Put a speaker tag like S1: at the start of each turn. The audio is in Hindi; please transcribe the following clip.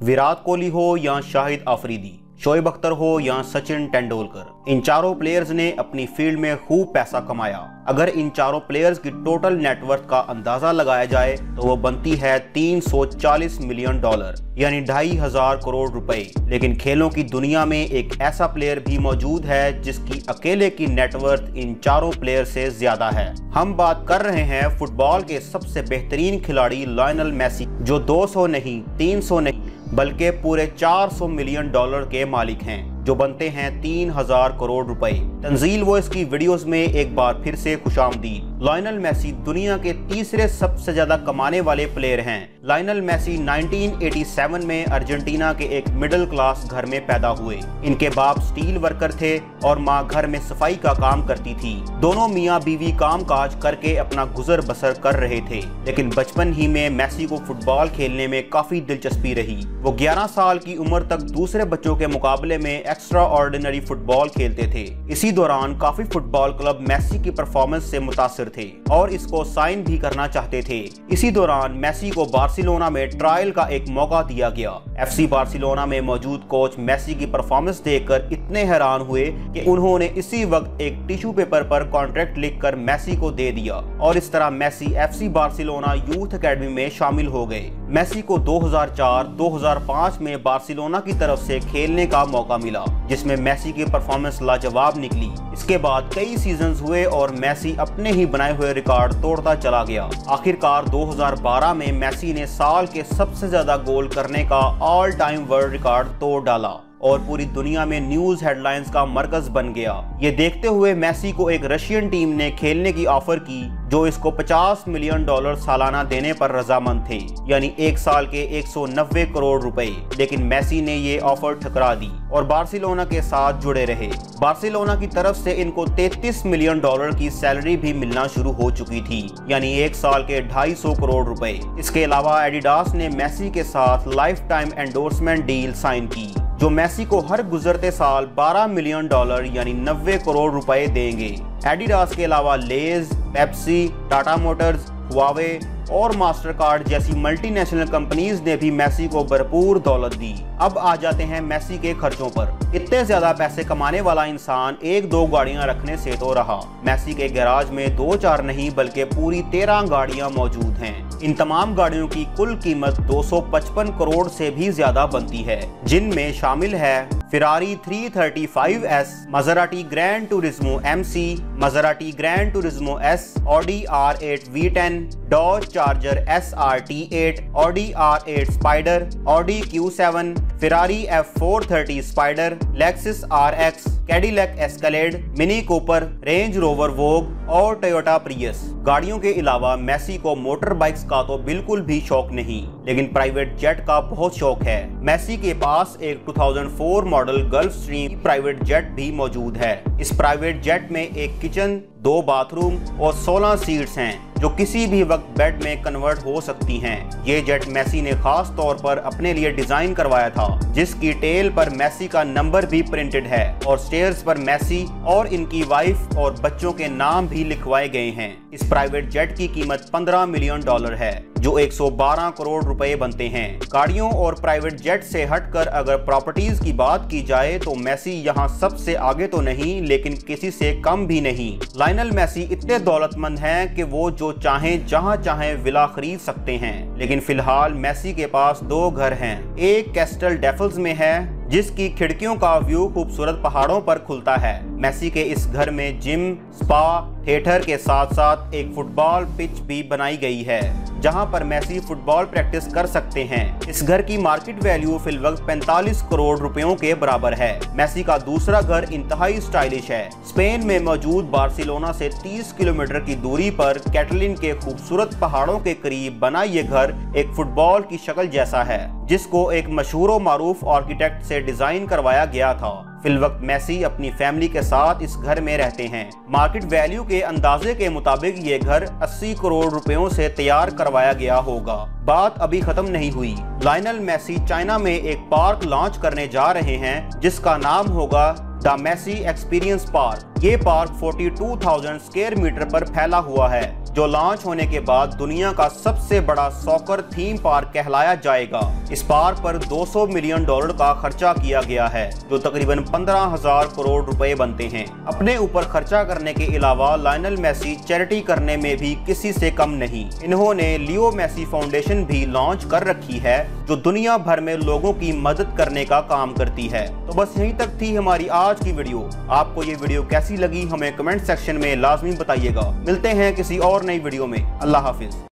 S1: विराट कोहली हो या शाहिद अफरीदी, शोएब अख्तर हो या सचिन तेंदुलकर, इन चारों प्लेयर्स ने अपनी फील्ड में खूब पैसा कमाया। अगर इन चारों प्लेयर्स की टोटल नेटवर्थ का अंदाजा लगाया जाए तो वो बनती है $340 मिलियन, यानी 2500 करोड़ रुपए। लेकिन खेलों की दुनिया में एक ऐसा प्लेयर भी मौजूद है जिसकी अकेले की नेटवर्थ इन चारों प्लेयर से ज्यादा है। हम बात कर रहे हैं फुटबॉल के सबसे बेहतरीन खिलाड़ी लायनल मेसी, जो 200 नहीं, 300 नहीं, बल्कि पूरे $400 मिलियन के मालिक हैं, जो बनते हैं 3000 करोड़ रुपए। तंजील वॉइस की वीडियोस में एक बार फिर से खुशामदीद। लायनल मेसी दुनिया के तीसरे सबसे ज्यादा कमाने वाले प्लेयर हैं। लायनल मेसी 1987 में अर्जेंटीना के एक मिडिल क्लास घर में पैदा हुए। इनके बाप स्टील वर्कर थे और माँ घर में सफाई का काम करती थी। दोनों मियाँ बीवी काम काज करके अपना गुजर बसर कर रहे थे, लेकिन बचपन ही में मेसी को फुटबॉल खेलने में काफी दिलचस्पी रही। वो 11 साल की उम्र तक दूसरे बच्चों के मुकाबले में एक्स्ट्रा ऑर्डिनरी फुटबॉल खेलते थे। इसी दौरान काफी फुटबॉल क्लब मेसी की परफॉर्मेंस से मुतासिर थे और इसको साइन भी करना चाहते थे। इसी दौरान मेसी को बार्सिलोना में ट्रायल का एक मौका दिया गया। एफसी बार्सिलोना में मौजूद कोच मेसी की परफॉर्मेंस देखकर इतने हैरान हुए कि उन्होंने इसी वक्त एक टिश्यू पेपर पर कॉन्ट्रैक्ट लिखकर मेसी को दे दिया और इस तरह Messi FC Barcelona youth academy में शामिल हो गए। मेसी को 2004-2005 में बार्सिलोना की तरफ से खेलने का मौका मिला, जिसमें मेसी की परफॉर्मेंस लाजवाब निकली। इसके बाद कई सीजन्स हुए और मेसी अपने ही बनाए हुए रिकॉर्ड तोड़ता चला गया। आखिरकार 2012 में मेसी ने साल के सबसे ज्यादा गोल करने का ऑल टाइम वर्ल्ड रिकॉर्ड तोड़ डाला और पूरी दुनिया में न्यूज हेडलाइंस का मरकज बन गया। ये देखते हुए मेसी को एक रशियन टीम ने खेलने की ऑफर की, जो इसको $50 मिलियन सालाना देने पर रजामंद थे, यानी एक साल के 190 करोड़ रुपए। लेकिन मेसी ने ये ऑफर ठुकरा दी और बार्सिलोना के साथ जुड़े रहे। बार्सिलोना की तरफ से इनको $33 मिलियन की सैलरी भी मिलना शुरू हो चुकी थी, यानी एक साल के 250 करोड़ रुपए। इसके अलावा एडिडास ने मेसी के साथ lifetime endorsement deal sign की, जो मेसी को हर गुजरते साल $12 मिलियन यानी 90 करोड़ रुपए देंगे। एडिडास के अलावा लेज, पेप्सी, टाटा मोटर्स, हुआवे और मास्टर कार्ड जैसी मल्टीनेशनल कंपनीज ने भी मेसी को भरपूर दौलत दी। अब आ जाते हैं मेसी के खर्चों पर। इतने ज्यादा पैसे कमाने वाला इंसान 1-2 गाड़ियां रखने से तो रहा, मेसी के गैराज में 2-4 नहीं बल्कि पूरी 13 गाड़ियां मौजूद हैं। इन तमाम गाड़ियों की कुल कीमत 255 करोड़ से भी ज्यादा बनती है, जिनमें शामिल है Ferrari 335S, Maserati Gran Turismo MC, Maserati Gran Turismo S, Audi R8 V10, Dodge Charger SRT8, Audi R8 Spyder, Audi Q7, Ferrari F430 Spider, Lexus RX, Cadillac Escalade, Mini Cooper, Range Rover Vogue और टोयोटा प्रियस। गाड़ियों के अलावा मेसी को मोटर बाइक्स का तो बिल्कुल भी शौक नहीं, लेकिन प्राइवेट जेट का बहुत शौक है। मेसी के पास एक 2004 model gulf stream private jet भी मौजूद है। इस प्राइवेट जेट में एक किचन, 2 बाथरूम और 16 सीट्स हैं, जो किसी भी वक्त बेड में कन्वर्ट हो सकती हैं। ये जेट मेसी ने खास तौर पर अपने लिए डिजाइन करवाया था, जिसकी टेल पर मेसी का नंबर भी प्रिंटेड है और स्टेयर्स पर मेसी और इनकी वाइफ और बच्चों के नाम भी लिखवाए गए हैं। इस प्राइवेट जेट की कीमत $15 मिलियन है, जो 112 करोड़ रुपए बनते हैं। गाड़ियों और प्राइवेट जेट से हटकर अगर प्रॉपर्टीज की बात की जाए तो मेसी यहाँ सबसे आगे तो नहीं, लेकिन किसी से कम भी नहीं। लायनल मेसी इतने दौलतमंद हैं कि वो जो चाहें जहाँ चाहें विला खरीद सकते हैं। लेकिन फिलहाल मेसी के पास 2 घर हैं। एक कैस्टल डेफल्स में है, जिसकी खिड़कियों का व्यू खूबसूरत पहाड़ों पर खुलता है। मेसी के इस घर में जिम, स्पा, थिएटर के साथ साथ एक फुटबॉल पिच भी बनाई गई है, जहां पर मेसी फुटबॉल प्रैक्टिस कर सकते हैं। इस घर की मार्केट वैल्यू फिलवक्त 45 करोड़ रुपयों के बराबर है। मेसी का दूसरा घर इंतहाई स्टाइलिश है। स्पेन में मौजूद बार्सिलोना से 30 किलोमीटर की दूरी पर कैटलिन के खूबसूरत पहाड़ों के करीब बना ये घर एक फुटबॉल की शक्ल जैसा है, जिसको एक मशहूर मारूफ आर्किटेक्ट से डिजाइन करवाया गया था। फिलवक्त मेसी अपनी फैमिली के साथ इस घर में रहते हैं। मार्केट वैल्यू के अंदाजे के मुताबिक ये घर 80 करोड़ रुपयों से तैयार करवाया गया होगा। बात अभी खत्म नहीं हुई। लायनल मेसी चाइना में एक पार्क लॉन्च करने जा रहे हैं, जिसका नाम होगा द मेसी एक्सपीरियंस पार्क। ये पार्क 42,000 स्क्वायर मीटर पर फैला हुआ है। जो लॉन्च होने के बाद दुनिया का सबसे बड़ा सॉकर थीम पार्क कहलाया जाएगा। इस पार्क पर $200 मिलियन का खर्चा किया गया है, जो तकरीबन 15,000 करोड़ रुपए बनते हैं। अपने ऊपर खर्चा करने के अलावा लायनल मेसी चैरिटी करने में भी किसी से कम नहीं। इन्होंने लियो मेसी फाउंडेशन भी लॉन्च कर रखी है, जो दुनिया भर में लोगों की मदद करने का काम करती है। तो बस यहीं तक थी हमारी आज की वीडियो। आपको ये वीडियो कैसी लगी हमें कमेंट सेक्शन में लाजमी बताइएगा। मिलते हैं किसी और नई वीडियो में। अल्लाह हाफिज।